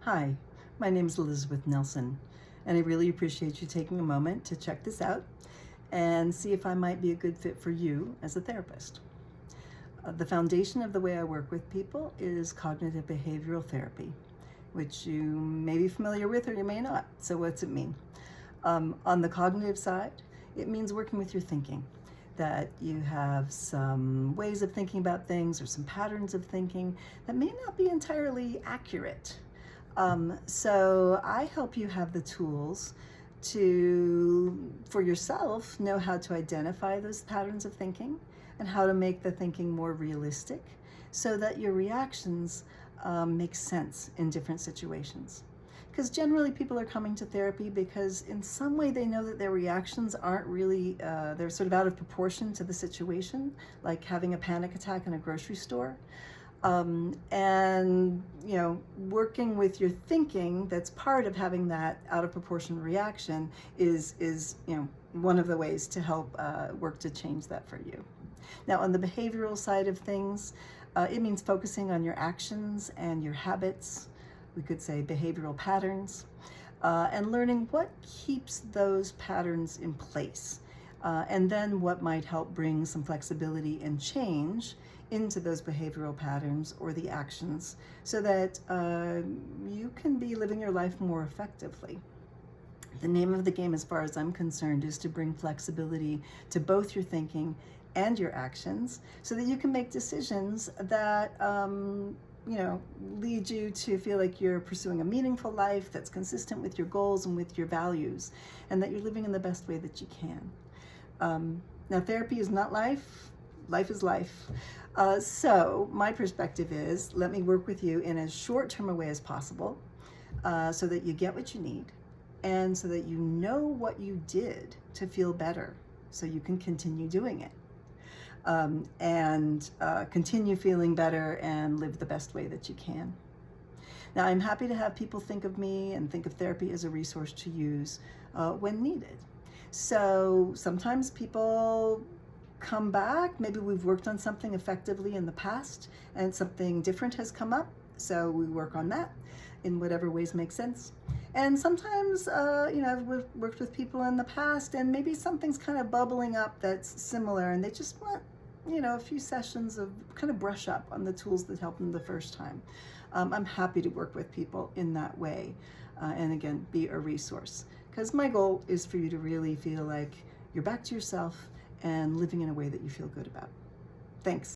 Hi, my name is Elizabeth Nelson, and I really appreciate you taking a moment to check this out and see if I might be a good fit for you as a therapist. The foundation of the way I work with people is cognitive behavioral therapy, which you may be familiar with or you may not. So what's it mean? On the cognitive side, it means working with your thinking, that you have some ways of thinking about things or some patterns of thinking that may not be entirely accurate. So I help you have the tools to, for yourself, know how to identify those patterns of thinking and how to make the thinking more realistic so that your reactions make sense in different situations. Because generally people are coming to therapy because in some way they know that their reactions aren't really, they're sort of out of proportion to the situation, like having a panic attack in a grocery store. And working with your thinking that's part of having that out of proportion reaction is one of the ways to help work to change that for you. Now, on the behavioral side of things, it means focusing on your actions and your habits. We could say behavioral patterns, and learning what keeps those patterns in place, and then what might help bring some flexibility and change into those behavioral patterns or the actions so that you can be living your life more effectively. The name of the game, as far as I'm concerned, is to bring flexibility to both your thinking and your actions so that you can make decisions that lead you to feel like you're pursuing a meaningful life that's consistent with your goals and with your values, and that you're living in the best way that you can. Now, therapy is not life. Life is life. So my perspective is, let me work with you in as short-term a way as possible so that you get what you need and so that you know what you did to feel better so you can continue doing it. And continue feeling better and live the best way that you can. Now, I'm happy to have people think of me and think of therapy as a resource to use when needed. So sometimes people come back, maybe we've worked on something effectively in the past and something different has come up, so we work on that in whatever ways make sense. And sometimes, I've worked with people in the past and maybe something's kind of bubbling up that's similar and they just want, a few sessions of kind of brush up on the tools that helped them the first time. I'm happy to work with people in that way and again, be a resource. Because my goal is for you to really feel like you're back to yourself and living in a way that you feel good about. Thanks.